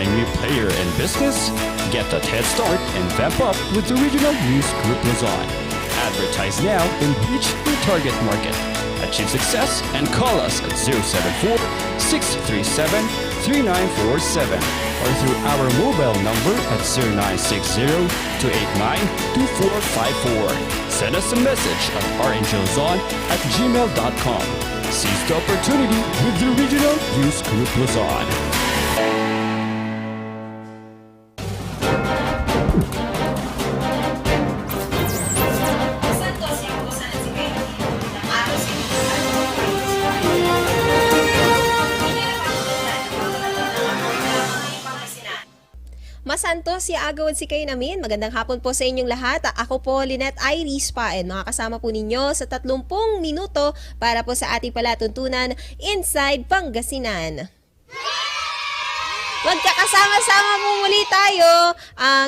a new player in business? Get that head start and vamp up with the Regional News Group Luzon. Advertise now and reach your target market. Achieve success and call us at 074-637-3947 or through our mobile number at 0960-289-2454. Send us a message at rngluzon@gmail.com. Seize the opportunity with the Regional News Group Luzon. Masanto si Agawad si kayo namin. Magandang hapon po sa inyong lahat. Ako po, Lynette Iris Paen. Makakasama po ninyo sa 30 minuto para po sa ating palatuntunan Inside Pangasinan. Magkakasama-sama po muli tayo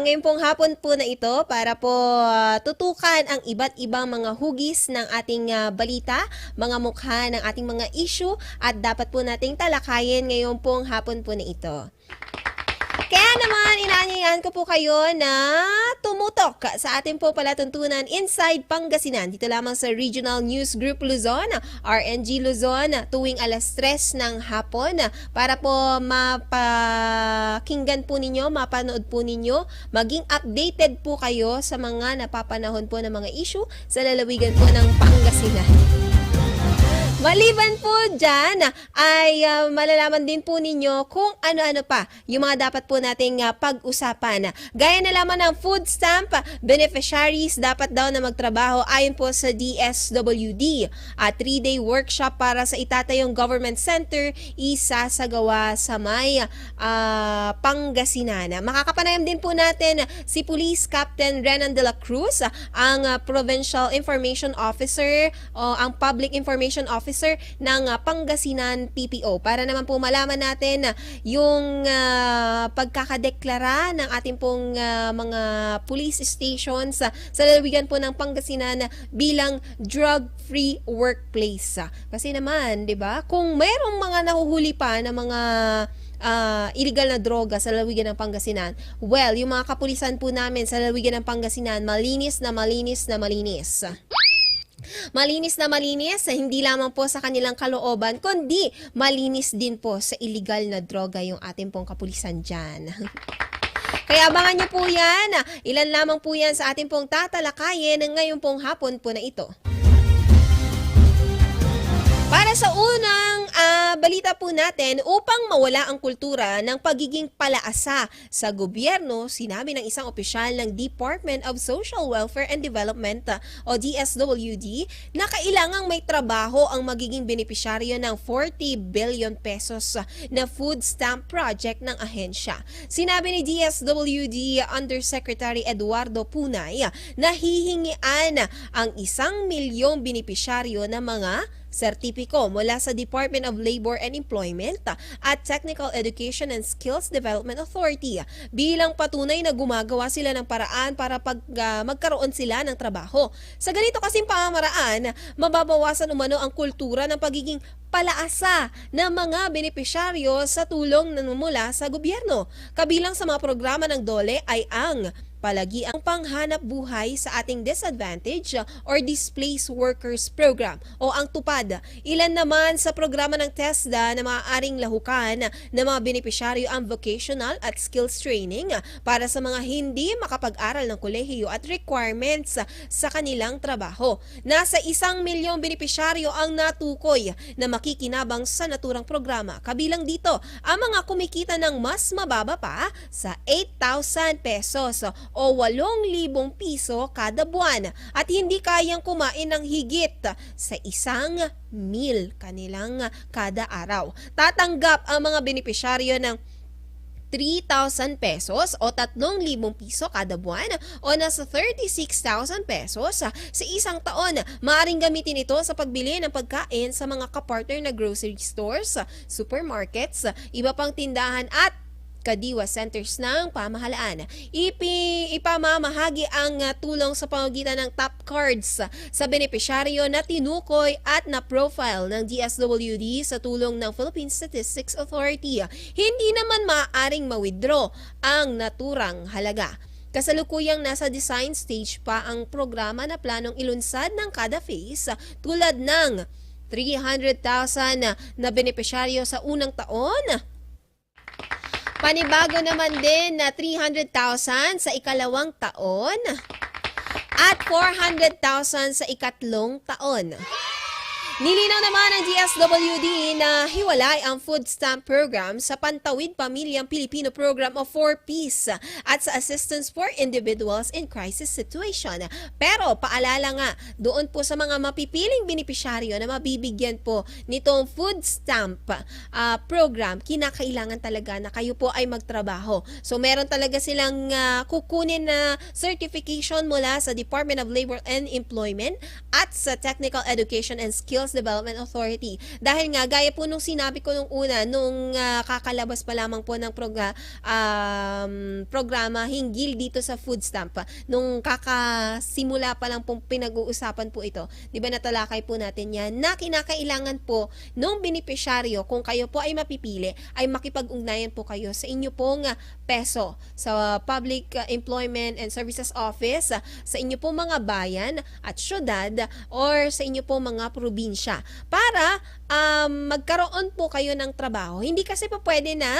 ngayon pong hapon po na ito para po tutukan ang iba't ibang mga hugis ng ating balita, mga mukha ng ating mga issue at dapat po nating talakayin ngayon pong hapon po na ito. Kaya naman, inaanyayahan ko po kayo na tumutok sa ating po palatuntunan Inside Pangasinan. Dito lamang sa Regional News Group Luzon, RNG Luzon, tuwing alas 3 ng hapon para po mapakinggan po ninyo, mapanood po ninyo, maging updated po kayo sa mga napapanahon po ng mga issue sa lalawigan po ng Pangasinan. Maliban po dyan, ay malalaman din po ninyo kung ano-ano pa yung mga dapat po nating pag-usapan. Gaya na lamang ng food stamp beneficiaries dapat daw na magtrabaho ayon po sa DSWD. 3-day workshop para sa itatayong government center isasagawa sa may Pangasinan. Makakapanayam din po natin si Police Captain Renan de la Cruz, ang Provincial Information Officer o ang Public Information Officer ng Pangasinan PPO para naman po malaman natin yung pagkakadeklara ng ating pong mga police stations sa lalawigan po ng Pangasinan bilang drug-free workplace. Kasi naman, 'di ba? Kung mayroong mga nahuhuli pa na mga illegal na droga sa lalawigan ng Pangasinan, well, yung mga kapulisan po namin sa lalawigan ng Pangasinan, malinis na malinis na malinis. Malinis na malinis, hindi lamang po sa kanilang kalooban, kundi malinis din po sa illegal na droga yung ating pong kapulisan dyan. Kaya abangan nyo po yan. Ilan lamang po yan sa ating pong tatalakayin ngayong pong hapon po na ito. Para sa unang balita po natin, upang mawala ang kultura ng pagiging palaasa sa gobyerno, sinabi ng isang opisyal ng Department of Social Welfare and Development o DSWD na kailangang may trabaho ang magiging benepisyaryo ng 40 billion pesos na food stamp project ng ahensya. Sinabi ni DSWD Undersecretary Eduardo Punay na hihingian ang 1 milyong benepisyaryo ng mga sertipiko mula sa Department of Labor and Employment at Technical Education and Skills Development Authority bilang patunay na gumagawa sila ng paraan para magkaroon sila ng trabaho. Sa ganito kasing pamamaraan, mababawasan umano ang kultura ng pagiging palaasa ng mga benepisyaryo sa tulong na mula sa gobyerno. Kabilang sa mga programa ng DOLE ay ang palagiang panghanap buhay sa ating disadvantage or displaced workers program o ang TUPAD. Ilan naman sa programa ng TESDA na maaaring lahukan ng mga benepisyaryo ang vocational at skills training para sa mga hindi makapag-aral ng kolehiyo at requirements sa kanilang trabaho. Nasa 1 milyong benepisyaryo ang natukoy na makikinabang sa naturang programa. Kabilang dito ang mga kumikita ng mas mababa pa sa 8,000 pesos o 8,000 piso kada buwan at hindi kayang kumain ng higit sa 1 meal kanilang kada araw. Tatanggap ang mga benepisyaryo ng 3,000 pesos o 3,000 piso kada buwan o nasa 36,000 pesos sa isang taon. Maaaring gamitin ito sa pagbili ng pagkain sa mga kapartner na grocery stores, supermarkets, iba pang tindahan at kadiwa centers ng pamahalaan. Ipamamahagi ang tulong sa pamamagitan ng top cards sa benepisyaryo na tinukoy at na-profile ng DSWD sa tulong ng Philippine Statistics Authority. Hindi naman maaaring ma-withdraw ang naturang halaga. Kasalukuyang nasa design stage pa ang programa na planong ilunsad ng kada phase tulad ng 300,000 na benepisyaryo sa unang taon. Panibago naman din na 300,000 sa ikalawang taon at 400,000 sa ikatlong taon. Nilinaw naman ng DSWD na hiwalay ang food stamp program sa Pantawid Pamilyang Pilipino Program of 4Ps at sa Assistance for Individuals in Crisis Situation. Pero paalala nga, doon po sa mga mapipiling benepisyaryo na mabibigyan po nitong food stamp program, kinakailangan talaga na kayo po ay magtrabaho. So meron talaga silang kukunin na certification mula sa Department of Labor and Employment at sa Technical Education and Skills Development Authority. Dahil nga, gaya po nung sinabi ko nung una, nung kakalabas pa lamang po ng programa hinggil dito sa food stamp, nung kakasimula pa lang pong pinag-uusapan po ito, di ba natalakay po natin yan, na kinakailangan po nung benepisyaryo, kung kayo po ay mapipili, ay makipag-ugnayan po kayo sa inyo pong peso, sa Public Employment and Services Office, sa inyo pong mga bayan at syudad, or sa inyo pong mga probinsya para magkaroon po kayo ng trabaho. Hindi kasi po pwede na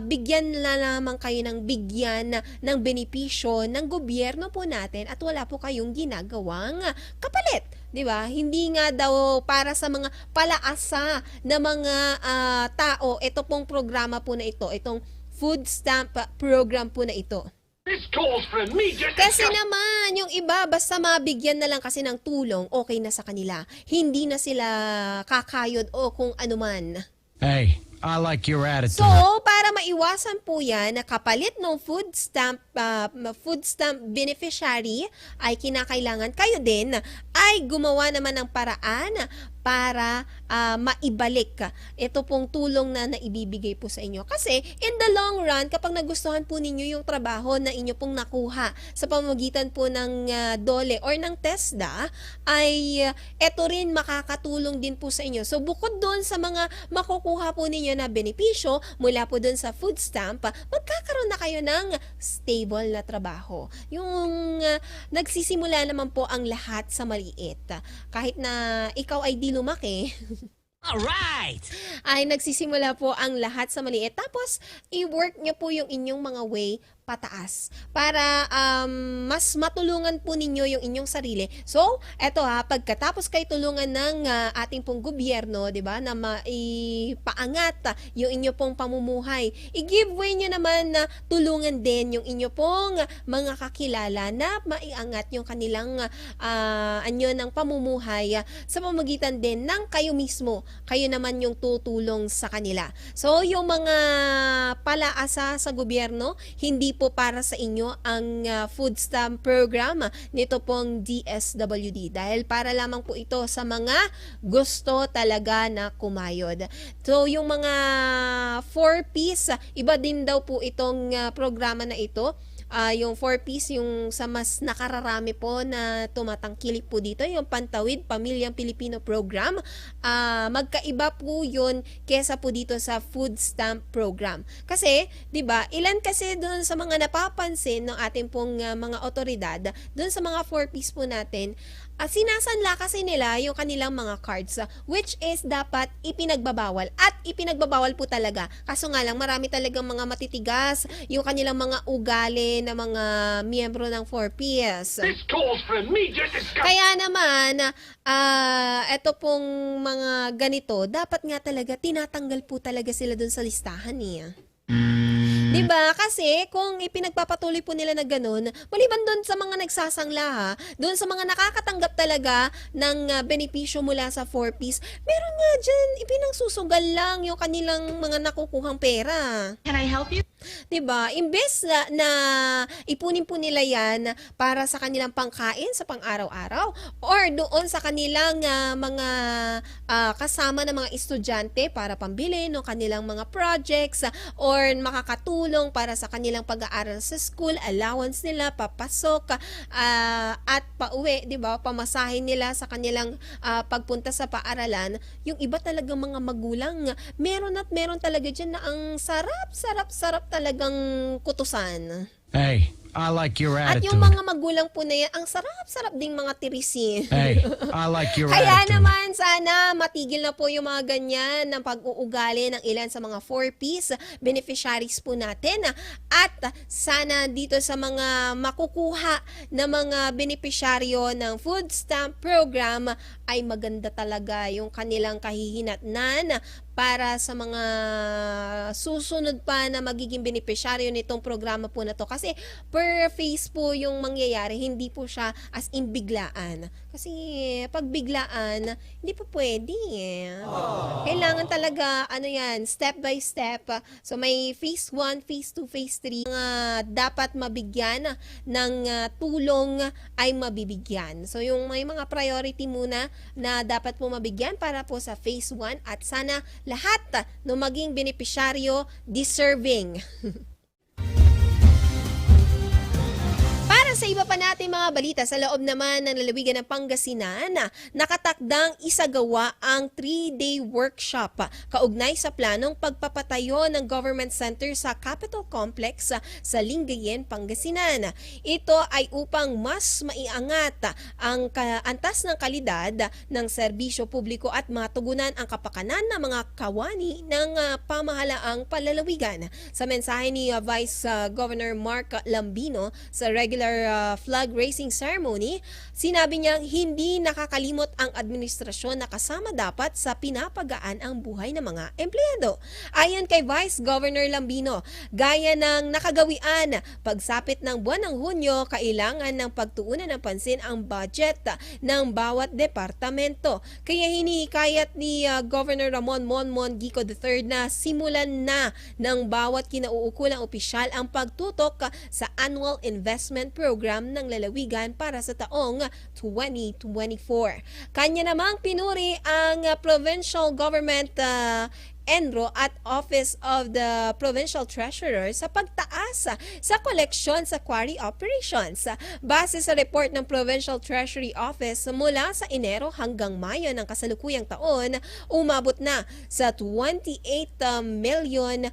bigyan na lamang kayo ng bigyan ng benepisyo ng gobyerno po natin at wala po kayong ginagawang kapalit. 'Di ba? Hindi nga daw para sa mga palaasa na mga tao ito pong programa po na ito, itong food stamp program po na ito. Kasi naman, yung iba, basta mabigyan na lang kasi ng tulong, okay na sa kanila. Hindi na sila kakayod o kung anuman. Hey, I like your attitude. So, para maiwasan po yan, na kapalit ng food stamp beneficiary, ay kinakailangan kayo din ay gumawa naman ng paraan para maibalik ito pong tulong na naibibigay po sa inyo. Kasi in the long run, kapag nagustuhan po ninyo yung trabaho na inyo pong nakuha sa pamamagitan po ng DOLE or ng TESDA, ay ito rin makakatulong din po sa inyo. So bukod doon sa mga makukuha po ninyo na benepisyo mula po doon sa food stamp, magkakaroon na kayo ng stable na trabaho. Yung nagsisimula naman po ang lahat sa maliit. Kahit na ikaw ay di lumaki, Alright! ay nagsisimula po ang lahat sa maliit. Tapos, i-work nyo po yung inyong mga way pataas para mas matulungan po ninyo yung inyong sarili. So, eto pagkatapos kayo tulungan ng ating pong gobyerno, 'di ba, na maipaangat yung inyo pong pamumuhay, i-giveaway nyo naman na tulungan din yung inyo pong mga kakilala na maiangat yung kanilang anyo ng pamumuhay sa pamamagitan din ng kayo mismo. Kayo naman yung tutulong sa kanila. So, yung mga palaasa sa gobyerno, hindi po para sa inyo ang food stamp program nito pong DSWD dahil para lamang po ito sa mga gusto talaga na kumayod. So yung mga 4Ps, iba din daw po itong programa na ito. Yung 4Ps, yung sa mas nakararami po na tumatangkilik po dito, yung Pantawid Pamilyang Pilipino Program, magkaiba po yun kesa po dito sa food stamp program. Kasi, di ba, ilan kasi doon sa mga napapansin ng ating pong mga otoridad, doon sa mga 4Ps po natin, sinasanla kasi nila yung kanilang mga cards, which is dapat ipinagbabawal. At ipinagbabawal po talaga. Kaso nga lang, marami talagang mga matitigas yung kanilang mga ugali na mga miyembro ng 4Ps. This calls for immediate discussion. Kaya naman, eto pong mga ganito, dapat nga talaga tinatanggal po talaga sila dun sa listahan niya. 'Di ba? Kasi kung ipinagpapatuloy po nila na gano'n, maliban do'n sa mga nagsasangla ha, do'n sa mga nakakatanggap talaga ng benepisyo mula sa 4Ps, meron nga diyan ipinangsusugal lang yung kanilang mga nakukuhang pera. Can I help you? 'Di ba? Imbes na ipunin po nila 'yan para sa kanilang pangkain sa pang-araw-araw or doon sa kanilang mga kasama na mga estudyante para pambili ng kanilang mga projects or makakatulong para sa kanilang pag-aaral sa school, allowance nila papasok at pauwi, 'di ba? Pamasahin nila sa kanilang pagpunta sa paaralan. Yung iba talagang mga magulang, meron at meron talaga diyan na ang sarap talagang kutusan. Hey, I like your At attitude. yung mga magulang po na yan, ang sarap din mga tirisin. Hey, I like your Kaya attitude. naman, sana matigil na po yung mga ganyan ng pag-uugali ng ilan sa mga 4Ps beneficiaries po natin. At sana dito sa mga makukuha na mga beneficiaryo ng food stamp program ay maganda talaga yung kanilang kahihinatnan para sa mga susunod pa na magiging beneficiaryo nitong programa po na to. Kasi per phase po yung mangyayari, hindi po siya as in biglaan. Kasi pag biglaan, hindi po pwede. Kailangan talaga, step by step. So may phase 1, phase 2, phase 3 dapat mabigyan ng tulong ay mabibigyan. So yung may mga priority muna na dapat po mabigyan para po sa phase 1 at sana lahat no maging beneficiaryo deserving. Para sa iba pa natin mga balita, sa loob naman ng lalawigan ng Pangasinan, nakatakdang isagawa ang 3-day workshop kaugnay sa planong pagpapatayo ng government center sa Capitol Complex sa Lingayen, Pangasinan. Ito ay upang mas maiangat ang antas ng kalidad ng serbisyo publiko at matugunan ang kapakanan ng mga kawani ng pamahalaang palalawigan. Sa mensahe ni Vice Governor Mark Lambino sa regular flag raising ceremony, sinabi niyang hindi nakakalimot ang administrasyon na kasama dapat sa pinapagaan ang buhay ng mga empleyado. Ayon kay Vice Governor Lambino, gaya ng nakagawian, pagsapit ng buwan ng Hunyo, kailangan ng pagtuunan ng pansin ang budget ng bawat departamento. Kaya hinihikayat ni Governor Ramon Monmon Gico III na simulan na ng bawat kinauukulang opisyal ang pagtutok sa annual investment program ng lalawigan para sa taong 2024. Kanya namang pinuri ang provincial government Enro at Office of the Provincial Treasurer sa pagtaas sa koleksyon sa quarry operations. Base sa report ng Provincial Treasury Office, mula sa Enero hanggang Mayo ng kasalukuyang taon, umabot na sa 28,503,171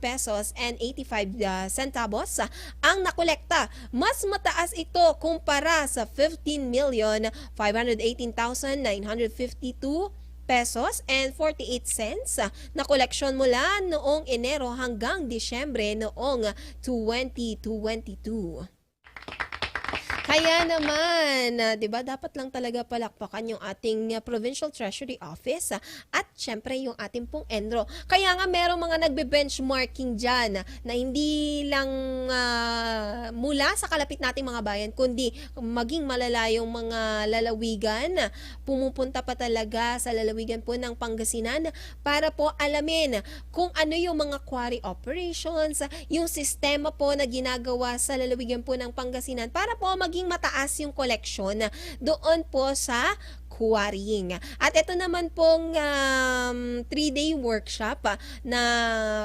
pesos and 85 centavos ang nakolekta. Mas mataas ito kumpara sa 15,518,952 pesos and 48 cents na koleksyon mula noong Enero hanggang Disyembre noong 2022. Kaya naman, 'di ba, dapat lang talaga palakpakan yung ating Provincial Treasury Office at syempre yung ating pong Enro. Kaya nga merong mga nagbe-benchmarking diyan na hindi lang mula sa kalapit nating mga bayan kundi maging malalayong mga lalawigan. Pumupunta pa talaga sa lalawigan po ng Pangasinan para po alamin kung ano yung mga quarry operations, yung sistema po na ginagawa sa lalawigan po ng Pangasinan para po maging mataas yung koleksyon doon po sa quarrying. At ito naman pong 3-day workshop na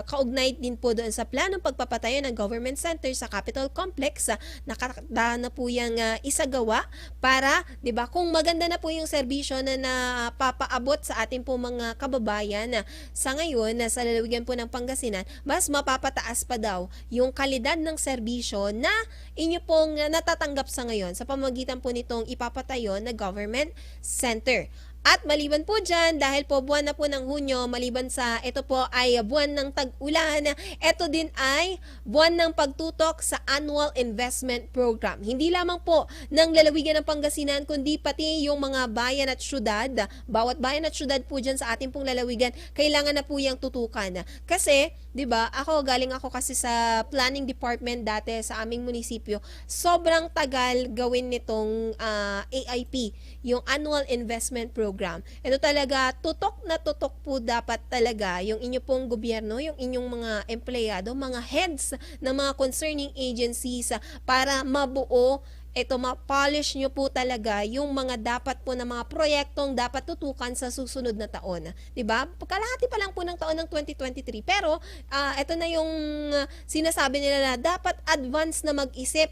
kaugnay din po doon sa planong pagpapatayo ng government center sa Capitol Complex. Nakakada na po yung isagawa para, 'di ba, kung maganda na po yung serbisyo na napapaabot sa ating po mga kababayan sa ngayon sa lalawigan po ng Pangasinan, mas mapapataas pa daw yung kalidad ng serbisyo na inyo pong natatanggap sa ngayon sa pamamagitan po nitong ipapatayo na government center. At maliban po dyan, dahil po buwan na po ng Hunyo, maliban sa ito po ay buwan ng tag-ulan, ito din ay buwan ng pagtutok sa Annual Investment Program. Hindi lamang po ng lalawigan ng Pangasinan, kundi pati yung mga bayan at syudad. Bawat bayan at syudad po dyan sa ating pong lalawigan, kailangan na po yung tutukan. Kasi, di ba, galing ako kasi sa planning department dati sa aming munisipyo, sobrang tagal gawin nitong AIP, yung Annual Investment Program. Ito talaga, tutok na tutok po dapat talaga yung inyo pong gobyerno, yung inyong mga empleyado, mga heads ng mga concerning agencies para mabuo ito, ma-polish nyo po talaga yung mga dapat po na mga proyektong dapat tutukan sa susunod na taon. Diba? Kalahati pa lang po ng taon ng 2023. Pero, ito na yung sinasabi nila na dapat advance na mag-isip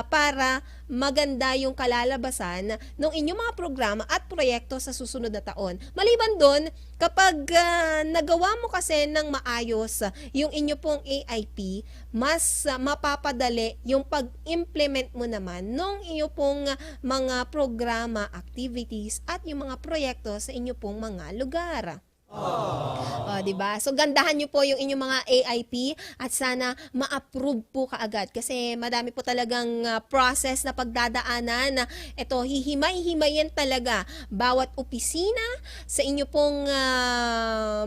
para maganda yung kalalabasan ng inyong mga programa at proyekto sa susunod na taon. Maliban doon, kapag nagawa mo kasi ng maayos yung inyo pong AIP, mas mapapadali yung pag-implement mo naman nung inyo pong mga programa, activities at yung mga proyekto sa inyo pong mga lugar. Diba? So, gandahan nyo po yung inyong mga AIP at sana ma-approve po kaagad kasi madami po talagang process na pagdadaanan. Ito, hihimay-himayin talaga bawat opisina sa inyo pong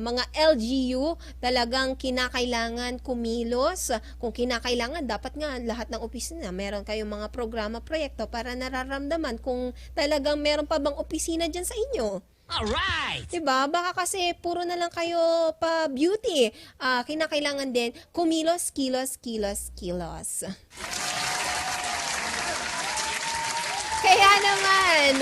mga LGU. Talagang kinakailangan kumilos. Kung kinakailangan, dapat nga lahat ng opisina meron kayong mga programa, proyekto para nararamdaman kung talagang meron pa bang opisina dyan sa inyo. Alright! Diba? Baka kasi puro na lang kayo pa beauty. Kinakailangan din kumilos, kilos, kilos, kilos. Kaya naman,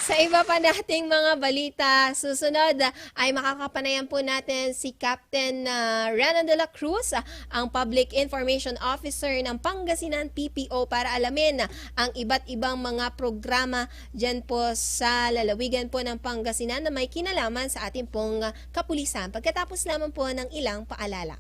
sa iba pa nating mga balita, susunod ay makakapanayan po natin si Captain Renan de la Cruz, ang Public Information Officer ng Pangasinan PPO para alamin ang iba't ibang mga programa dyan po sa lalawigan po ng Pangasinan na may kinalaman sa ating pong kapulisan. Pagkatapos lamang po ng ilang paalala.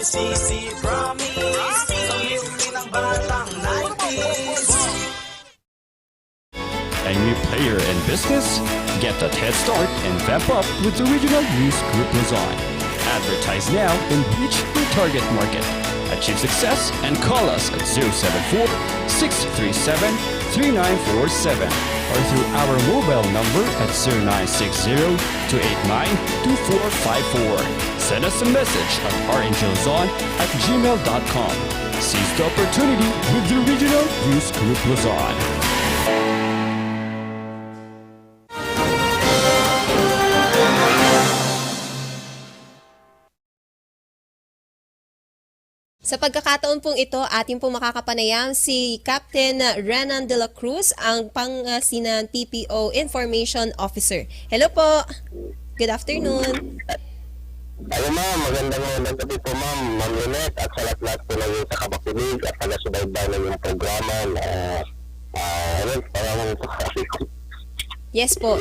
Sisi promise sa milky ng batang 90s. A new player in business? Get that head start and vamp up with the Regional News Group Luzon. Advertise now and reach your target market. Achieve success and call us at 074-637-3947 or through our mobile number at 0960-289-2454. Send us a message at rngluzon@gmail.com. Seize the opportunity with the Regional News Group Luzon. Sa pagkakataon pong ito, ating pong makakapanayam si Captain Renan de la Cruz, ang Pangasinan PPO Information Officer. Hello po. Good afternoon. Hello ma'am, magandang gabi po ma'am, Ma'am Lynette at sa lahat po ng sa kapakinig at taga-subaybay ng yung programa na parang Yes po.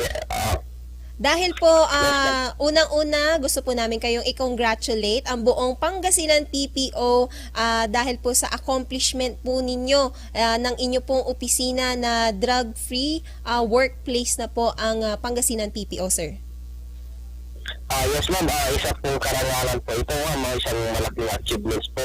Dahil po, unang-una, gusto po namin kayong i-congratulate ang buong Pangasinan PPO dahil po sa accomplishment po ninyo ng inyo pong opisina na drug-free workplace na po ang Pangasinan PPO, sir. Yes ma'am, isa pong karangalan po ito ma'am, isang malaking achievements po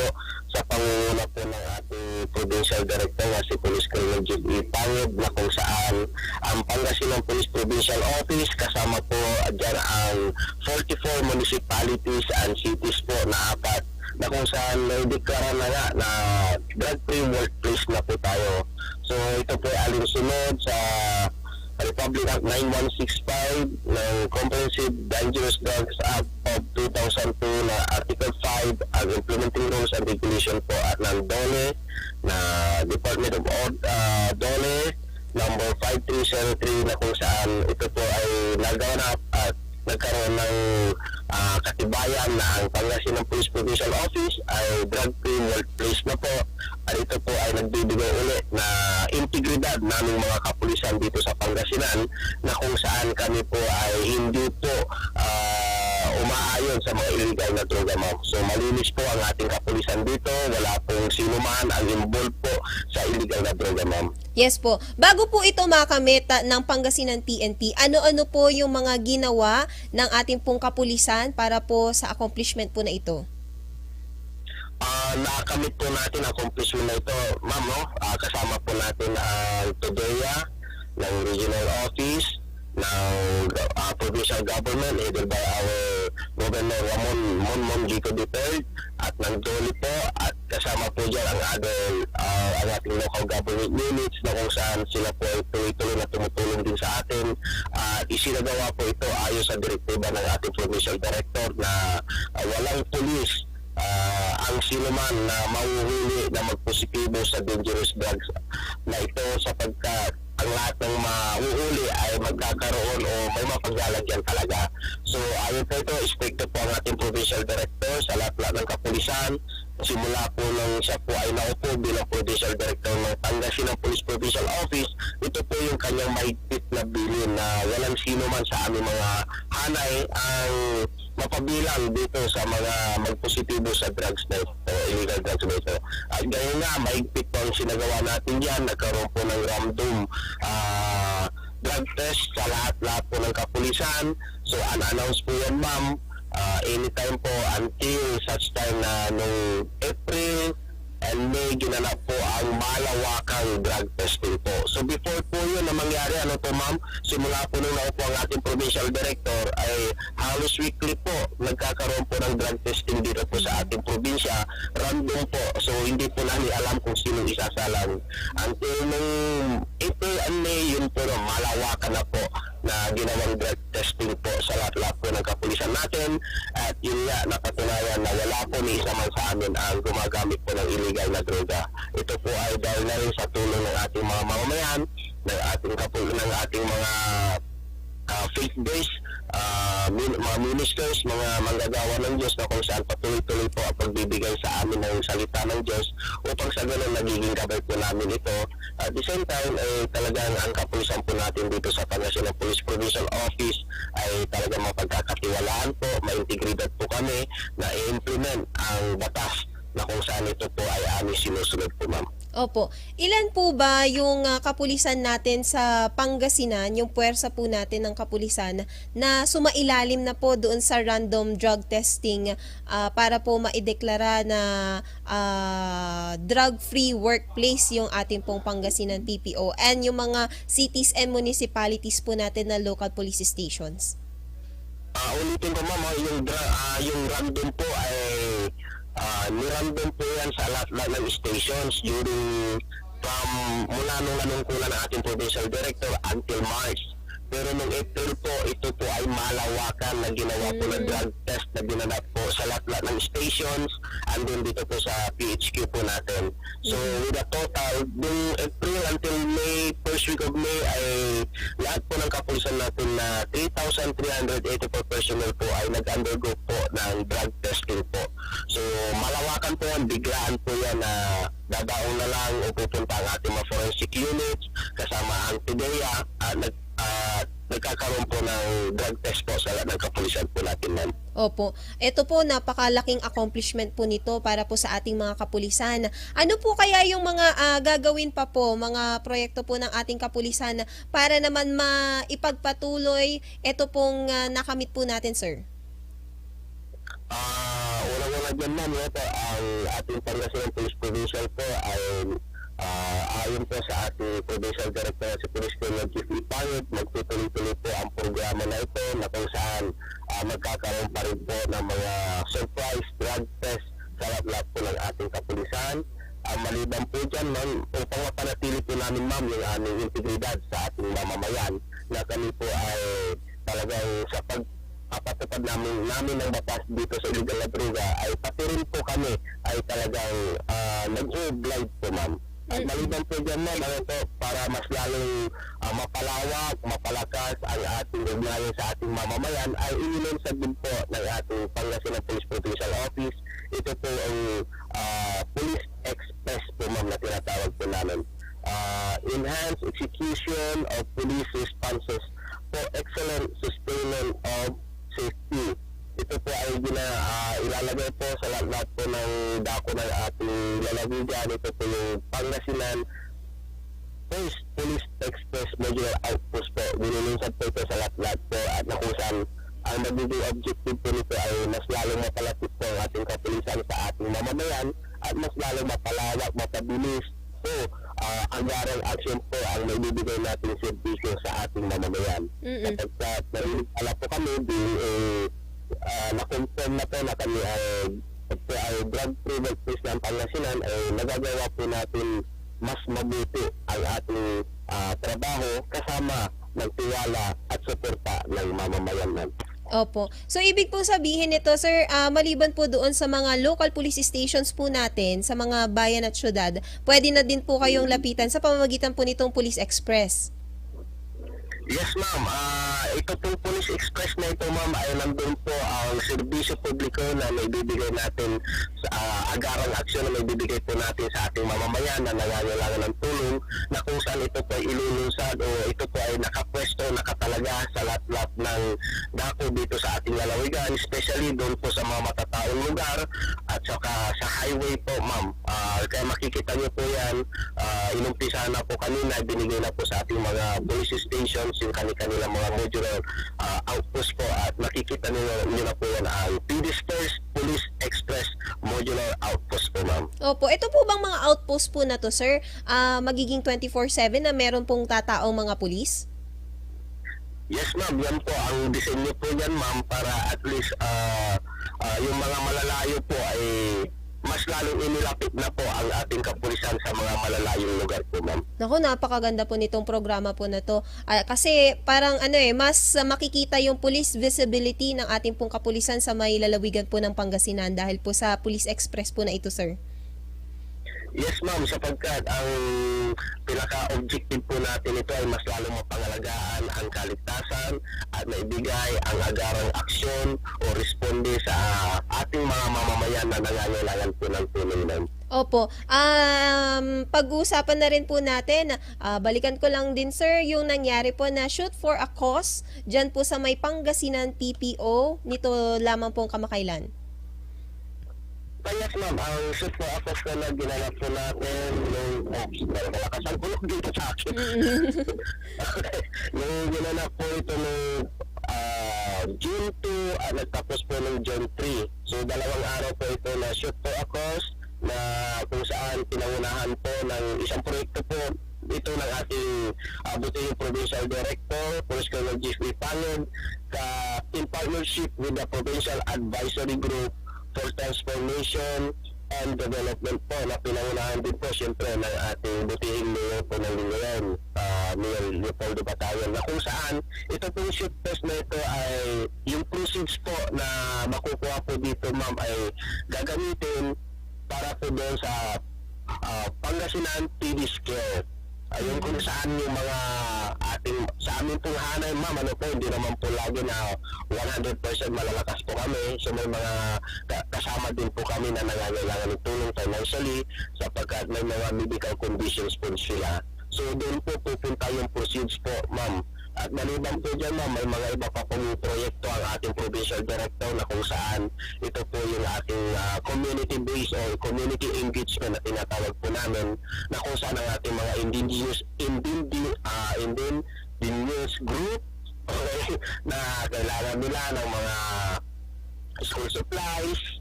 sa pangunguna po ng ating Provincial Director na si Police Colonel J.E. Pangib na kung saan ang Pangasinan Police Provincial Office kasama po dyan ang 44 municipalities and cities po na apat na kung saan naideklara na nga na drug-free workplace na po tayo. So ito po ay alinsunod sa Republic Act 9165 ng Comprehensive Dangerous Drugs Act of 2002 na Article 5 ang implementing rules and regulation po at ng DOLE na Department of DOLE number 5303 na kung saan ito po ay nagawa na at nagkaroon ng katibayan ng Pangasinan Police Provincial Office ay drug-free workplace na po. At ito po ay nagbibigay ulit na integridad naming mga kapulisan dito sa Pangasinan na kung saan kami po ay hindi po umaayon sa mga illegal na droga, ma'am. So malinis po ang ating kapulisan dito, wala pong sino man ang involved po sa illegal na droga, ma'am. Yes po. Bago po ito makamit ng Pangasinan PNP, ano-ano po yung mga ginawa ng ating pong kapulisan para po sa accomplishment po na ito? Nakamit po natin ang accomplishment na ito, ma'am, no? Kasama po natin ang TODEA ng Regional Office ng provincial government headed by our Governor Ramon Monmon Gico III at ng DOLI po, at kasama po dyan ang ang ating local government units na kung saan sila po ay tuloy-tuloy na tumutulong din sa atin, at isinagawa po ito ayon sa direktiba ng ating provincial director na walang pulis ang sino man na mahuhuli na magpositibo sa dangerous drugs na ito, sapagkat ang lahat ng mahuhuli ay magkakaroon o may mapaglalagyan talaga. So ayon po ito, stricto po ang ating provincial director sa lahat ng kapulisan. Simula po nung siya po ay naupo bilang provincial director ng Pangasinan Police Provincial Office, ito po yung kanyang mahigpit na bilin na walang sino man sa aming mga hanay ang mapabilang dito sa mga magpositibo sa drugs na ito, illegal drugs na ito. At ganoon nga, mahigpit po ang sinagawa natin yan. Nagkaroon po ng random drug test sa lahat po ng kapulisan. So unannounced po yan, ma'am. Anytime po until such time na nung April and May ginanap po ang malawakang drug testing po. So before po yun na mangyari, ano po, ma'am, simula po nung naupo ang ating provincial director ay halos weekly po nagkakaroon po ng drug testing dito po sa ating probinsya. Random po. So hindi po namin alam kung sinong isasalang. Until nung April and May, yun po na malawakan na po na ginawang drug testing po sa lahat po ng kapulisan natin, at yun nga napatunayan na wala po ni isa man sa amin ang gumagamit po ng illegal na droga. Ito po ay dahil na rin sa tulong ng ating mga mamamayan, ng ating mga faith-based mga ministers, mga manggagawa ng Diyos na kung saan patuloy-tuloy po ang pagbibigay sa amin ng salita ng Diyos upang sa ganun nagiging gabay po namin ito. At the same time ay talagang ang kapulisan po natin dito sa Pangasinan Police Provincial Office ay talagang mapagkakatiwalaan po, maintegridad po kami na i-implement ang batas na kung saan ito po ay aming sinusunod po, ma'am. Opo. Ilan po ba yung kapulisan natin sa Pangasinan, yung puwersa po natin ng kapulisan na sumailalim na po doon sa random drug testing para po maideklara na drug-free workplace yung ating pong Pangasinan PPO and yung mga cities and municipalities po natin na local police stations? Ulitin ko, ma'am, yung random po ay nirandom po yan sa lahat ng stations during mula nung nanungkulan ng ating provincial director until March. Pero nung April po, ito po ay malawakan na ginawa po na drug test na ginanap po sa lahat ng stations and then dito po sa PHQ po natin. So with a total, nung April until May, first week of May ay lahat po ng kapulisan natin na 3,384 personnel po ay nag-undergo po ng drug testing po. So malawakan po yan, biglaan po yan na dadaong na lang o pupunta ang ating mga forensic units kasama ang TODEA nagkakaroon po ng drug test po sa lahat ng kapulisan po natin, ma'am. Opo. Ito po, napakalaking accomplishment po nito para po sa ating mga kapulisan. Ano po kaya yung mga gagawin pa po, mga proyekto po ng ating kapulisan para naman maipagpatuloy ito pong nakamit po natin, sir? Una-una dyan, ma'am, ang ating Pangasinan Police Provincial po ay ayon po sa ating provincial director si Police Colonel Chief Ipangit, magtutuloy-tuloy po ang programa na ito na kung saan magkakaroon pa rin po ng mga surprise drug test sa lahat po ng ating kapulisan. Maliban po dyan, ma'am, upang mapanatili po namin, ma'am, yung aming integridad sa ating mamamayan na kami po ay talagang sa pagpapatupad namin ng batas dito sa illegal na droga ay pati rin po kami ay talagang nag-o-blind po, ma'am. At maliban po dyan ma'am, ano po, para mas lalong mapalawak, mapalakas ang ating ugnayan sa ating mamamayan, ay inilunsad din po ng ating Pangasinan Police Provincial Office. Ito po ang Police Express po ma'am na tinatawag po namin. Enhanced execution of police responses for excellent sustainment of safety. Ito po ay ilalagay po sa lahat po ng dako ng ating lalawigan. Ito po yung Pangasinan Police Express Modular Outpost po. Binilinsad po ito sa lahat po at na kung saan ang magiging objective po nito ay mas lalong mapalapit po ang ating kapulisan sa ating mamamayan at mas lalong mapalawak, mapabilis po anggarang action po ang maibibigay natin servisyo sa ating mamamayan. Kapag narinig po kami, na-confirm na po na kami ay drug-free workplace ng Pangasinan, ay nagagawa po natin mas mabuti ang ating trabaho kasama ng tiwala at suporta ng mamamayan natin. Opo. So, ibig po sabihin nito, sir, maliban po doon sa mga local police stations po natin, sa mga bayan at syudad, pwede na din po kayong lapitan sa pamamagitan po nitong Police Express. Yes, ma'am. Ito pong Police Express na ito, ma'am, ay nandun po ang serbisyo publiko na may bibigay natin sa agarang aksyon na may bibigay po natin sa ating mamamayan na nangangailangan ng tulong, na kung saan ito po ay ilulunsad o ito po ay nakapwesto, nakatalaga sa lahat-lahat ng dako dito sa ating lalawigan, especially doon po sa mga matataong lugar at saka sa highway po, ma'am. Kaya makikita niyo po yan, inumpisa na po kanina, binigay na po sa ating mga police stations yung kanilang mga modular outpost po, at makikita niyo na po yan ang PD's First Police Express Modular Outpost po, ma'am. Opo. Ito po bang mga outpost po na to, sir, magiging 24/7 na meron pong tataong mga pulis? Yes, ma'am. Yan po ang disenyo po yan, ma'am, para at least yung mga malalayo po ay mas lalong inilapit na po ang ating kapulisan sa mga malalayong lugar po, ma'am. Naku, napakaganda po nitong programa po na to. Kasi parang mas makikita yung police visibility ng ating pong kapulisan sa may lalawigan po ng Pangasinan dahil po sa Police Express po na ito, sir. Yes, ma'am, sapagkat ang pinaka-objective po natin ito ay mas lalong mapangalagaan ang kaligtasan at maibigay ang agarang aksyon o responde sa ating mga mamamayan na nangangailangan po ng tulong ng. Opo. Pag-uusapan na rin po natin, balikan ko lang din, sir, yung nangyari po na shoot for a cause dyan po sa may Pangasinan PPO nito lamang pong kamakailan. Yes, ma'am, ang shoot for a cause na ginanap po natin nung malakas ang kulog dito sa akin. Nung ginanap po ito nung June 2 at nagtapos po ng June 3. So, 2 araw po ito na shoot for a cause na kung saan pinangunahan po ng isang proyekto po ito ng ating Butihing Provincial Director, Police Colonel Jeffrey Pangod, in partnership with the Provincial Advisory Group for Transformation and Development po, na pinangunahan din po siyempre ng ating Butihing Mayor po ng Lingayen, Mayor Leopoldo Batayan, na kung saan ito po yung shoot test na ito ay yung proceeds po na makukuha po dito, ma'am, ay gagamitin para po doon sa Pangasinan PD's Care. Ayun kung saan yung mga sa amin pong hanay, ma'am, hindi naman po lagi na 100% malalakas po kami. So may mga kasama din po kami na nangangailangan ng tulong financially sapagkat may mga medical conditions po sila. So doon po pupunta yung proceeds po, ma'am. At maliban po dyan, ma'am, may mga iba pa pong proyekto ang ating Provincial Director na kung saan ito po yung ating community-based or community engagement na tinatawag po namin, na kung saan ang ating mga indigenous group na kailangan nila ng mga school supplies,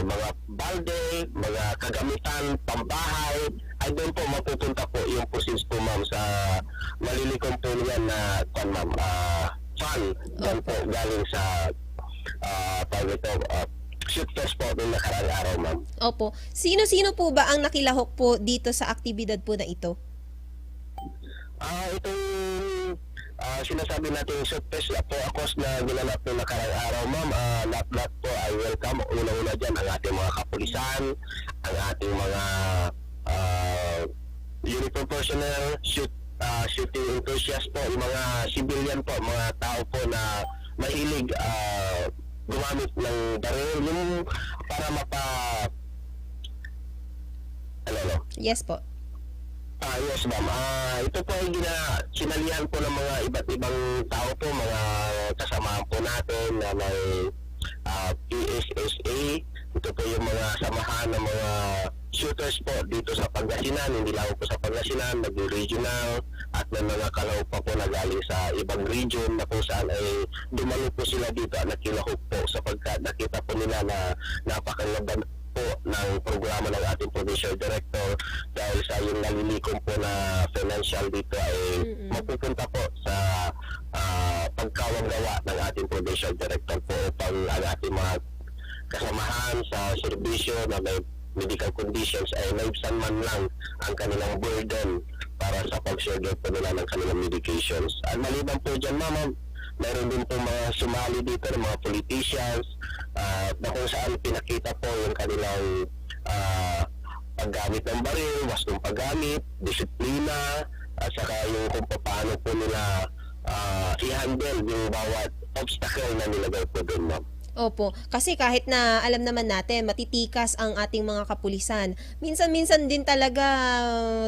mga balde, mga kagamitan, pambahay, ay doon po mapupunta po yung proceeds po, ma'am, sa malilikom po niyan na fund. Doon po galing sa shoot test po noong nakarang araw, ma'am. Opo. Sino-sino po ba ang nakilahok po dito sa aktibidad po na ito? Itong sinasabi natin shoot test po akos na ginanap noong nakarang araw, ma'am, lahat po ay welcome. Una-una dyan ang ating mga kapulisan, ang ating mga uniform personnel, shooting enthusiast po, yung mga civilian po, mga tao po na mahilig gumamit ng baril, yung para ano. Yes po. Yes ma'am. Ito po ay sinalihan po ng mga iba't ibang tao po, mga kasamahan po natin na may PSSA. Ito po yung mga samahan ng mga shooters po dito sa Pangasinan, hindi lang po sa Pangasinan, naging regional at may mga kalaupa po na galing sa ibang region na kung saan ay dumalo po sila dito at nakilahok po sapagkat nakita po nila na napakalaban po ng programa ng ating provincial director dahil sa yung nalilikom po na financial dito ay mapupunta po sa pagkawang-gawa ng ating provincial director po upang ang ating mga kasamahan sa serbisyo na may medical conditions ay naibsan man lang ang kanilang burden para sa pag-surrender po nila ng kanilang medications. At maliban po dyan, ma'am, mayroon din po mga sumali dito ng mga politicians na kung saan pinakita po yung kanilang paggamit ng baril, wastong paggamit, disiplina, at saka yung kung paano po nila i-handle yung bawat obstacle na nilagay po doon, ma'am. Opo, kasi kahit na alam naman natin matitikas ang ating mga kapulisan, minsan-minsan din talaga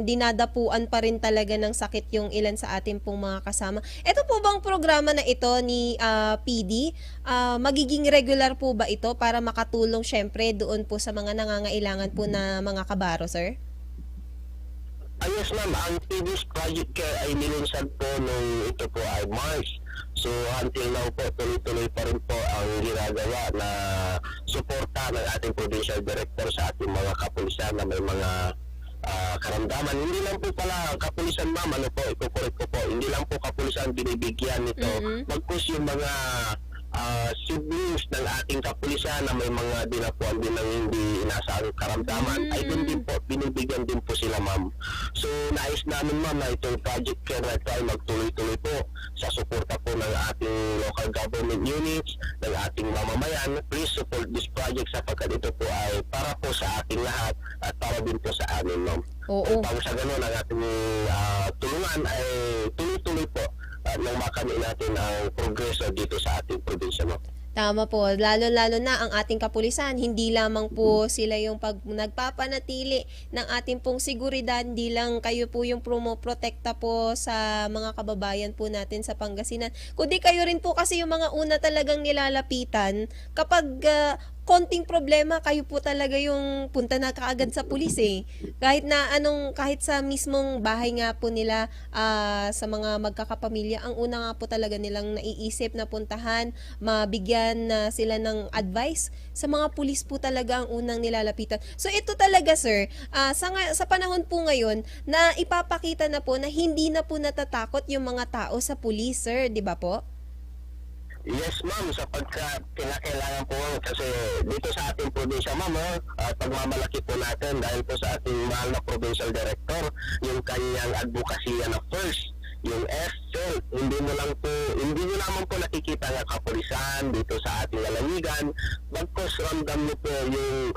dinadapuan pa rin talaga ng sakit yung ilan sa ating pong mga kasama. Ito po bang programa na ito ni PD, magiging regular po ba ito para makatulong syempre doon po sa mga nangangailangan po na mga kabaro, sir? Yes ma'am, ang previous project care ay nilunsad po nung ito po ay March. So until now po, tuloy-tuloy pa rin po ang ginagawa na suporta ng ating provincial director sa ating mga kapulisan na may mga karamdaman. Hindi lang po pala kapulisan ma'am, ano po, ikukorek ko po, hindi lang po kapulisan binibigyan nito. Magpus yung mga siblings ng ating kapulisan na may mga dinapuan din ng hindi inaasahang karamdaman ay din po, binibigyan din po sila ma'am. So nais namin ma'am na itong project care na ito ay magtuloy-tuloy po sa suporta po ng ating local government units, ng ating mamamayan. Please support this project sapagkat ito po ay para po sa ating lahat at para din po sa amin ma'am. Oo. Upang sa ganun ang ating tulungan ay tuloy-tuloy po nang makamit natin ang progreso dito sa ating probinsya mo. Tama po, lalo-lalo na ang ating kapulisan, hindi lamang po sila yung nagpapanatili ng ating pong seguridad, hindi lang kayo po yung protekta po sa mga kababayan po natin sa Pangasinan, kundi kayo rin po kasi yung mga una talagang nilalapitan kapag konting problema, kayo po talaga yung punta na kaagad sa pulis eh. Kahit sa mismong bahay nga po nila sa mga magkakapamilya, ang una nga po talaga nilang naiisip na puntahan, mabigyan na sila ng advice, sa mga pulis po talaga ang unang nilalapitan. So ito talaga sir, sa panahon po ngayon na ipapakita na po na hindi na po natatakot yung mga tao sa pulis sir, di ba po? Yes ma'am, sapagkat kinakailangan po kasi dito sa ating probinsya ma'am, pagmamalaki po natin dahil po sa ating mahal na provincial director, yung kanyang advokasya na first, yung self, hindi nyo naman po nakikita ng kapulisan dito sa ating lalawigan, bagkos ramdam nyo po yung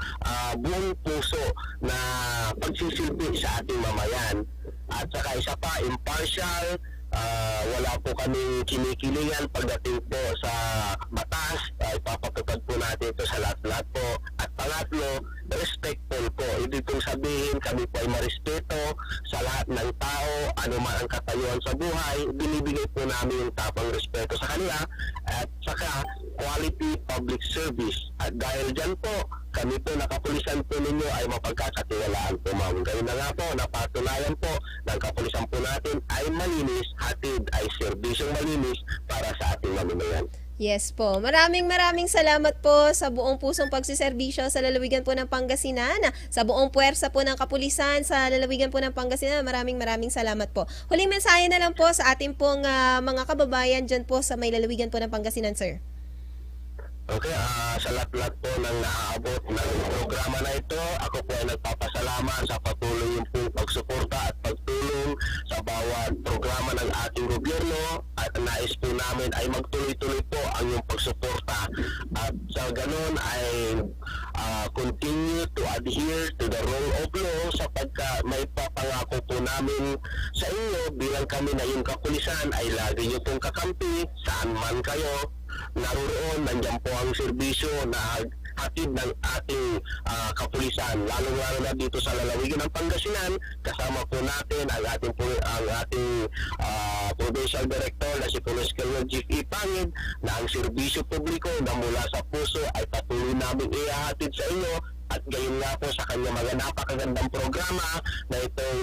buong puso na pagsisilbi sa ating mamayan. At saka isa pa, impartial, wala po kami kinikilingan pagdating po sa batas, ipapatupad po natin ito sa lahat-lahat po. At pangatlo, respectful po. Ibig kong sabihin, kami po ay marespeto sa lahat ng tao, ano man ang katayuan sa buhay, binibigay po namin yung tapang respeto sa kanila at saka quality public service. At dahil dyan po, kami po nakapulisan po ninyo ay mapagkakatiwalaan po ma'am. Gayun na nga po, napatunayan po ng kapulisan po natin ay malinis, hatid ay serbisyong malinis para sa ating mamamayan. Yes po. Maraming salamat po sa buong pusong pagsiservisyo sa lalawigan po ng Pangasinan. Sa buong puwersa po ng kapulisan sa lalawigan po ng Pangasinan. Maraming salamat po. Huling mensahe na lang po sa ating pong mga kababayan dyan po sa may lalawigan po ng Pangasinan, sir. Okay, sa lahat-lahat po ng naaabot ng programa na ito, ako po ay nagpapasalamat sa patuloy yung pagsuporta at pagtulong sa bawat programa ng ating gobyerno at nais po namin ay magtuloy-tuloy po ang yung pagsuporta at sa ganun ay continue to adhere to the rule of law sapagkat may papangako po namin sa inyo bilang kami na yung kapulisan ay lagi nyo pong kakampi saan man kayo naroon. Nandiyan po ang serbisyo na hatid ng ating kapulisan, lalong-lalo na dito sa lalawigan ng Pangasinan. Kasama po natin ang ating Provincial Director na si Police Colonel Jeff Ipangid, na ang serbisyo publiko na mula sa puso ay patuloy namin ihahatid sa inyo. At gayon nga po sa kanyang mga napakagandang programa na itong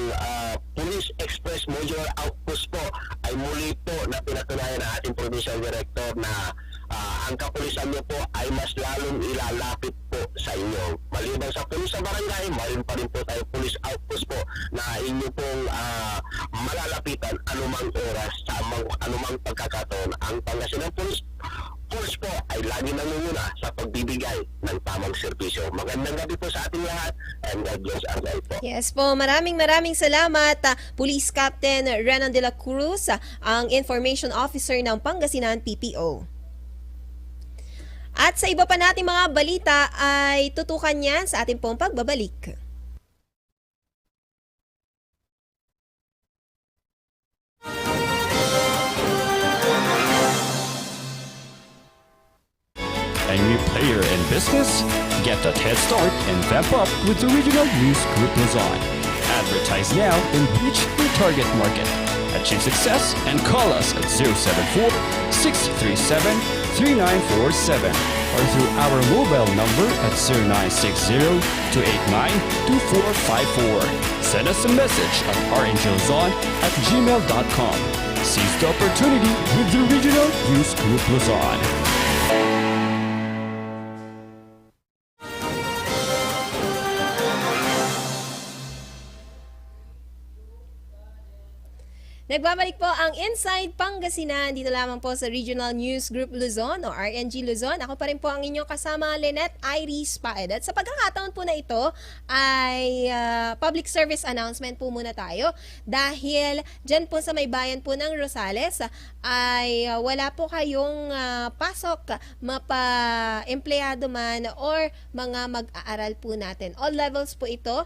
Police Express Modular Outpost po ay muli po na pinatunayan ng ating Provincial Director na ang kapulisan niyo po ay mas lalong ilalapit po sa inyo. Maliban sa pulis sa barangay, mayroon pa rin po tayo Police Outpost po na inyo pong malalapitan anumang oras sa anumang pagkakataon. Ang Pangasinan Police Force po ay lagi nangunguna sa pagbibigay ng tamang serbisyo. Magandang gabi po sa ating lahat and God bless us all po. Yes po, maraming salamat Police Captain Renan de la Cruz, ang Information Officer ng Pangasinan PPO. At sa iba pa nating mga balita ay tutukan yan sa ating pong pagbabalik. A new player in business? Get that head start and vamp up with the Regional News Group Luzon. Advertise now and reach your target market. Achieve success and call us at 074-637-3947 or through our mobile number at 0960-289-2454. Send us a message at rngluzon@gmail.com. Seize the opportunity with the Regional News Group Luzon. Nagbabalik po ang Inside Pangasinan dito lamang po sa Regional News Group Luzon o RNG Luzon. Ako pa rin po ang inyong kasama, Lynette Iris Paed. At sa pagkakataon po na ito ay public service announcement po muna tayo dahil dyan po sa may bayan po ng Rosales ay wala po kayong pasok, mapa-empleyado man or mga mag-aaral po natin. All levels po ito.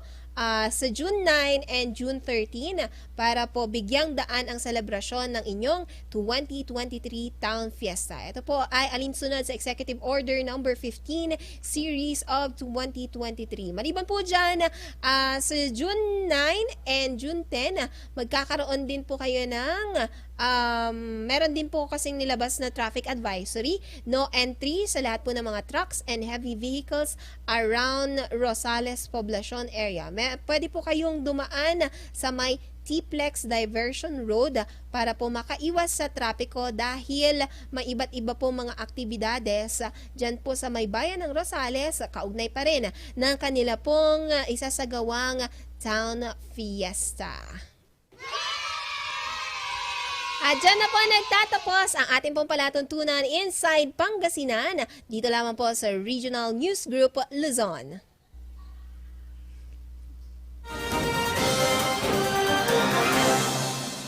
Sa June 9 and June 13 para po bigyang daan ang selebrasyon ng inyong 2023 Town Fiesta. Ito po ay alinsunod sa Executive Order number 15 Series of 2023. Maliban po dyan, sa June 9 and June 10, magkakaroon din po kayo ng meron din po kasing nilabas na traffic advisory, no entry sa lahat po ng mga trucks and heavy vehicles around Rosales Poblacion area. Pwede po kayong dumaan sa may T-Plex Diversion Road para po makaiwas sa trapiko dahil may iba't iba po mga aktibidades dyan po sa may bayan ng Rosales, kaugnay pa rin ng kanila pong isasagawang Town Fiesta. At dyan na po nagtatapos ang ating pong palatuntunan Inside Pangasinan dito lamang po sa Regional News Group Luzon.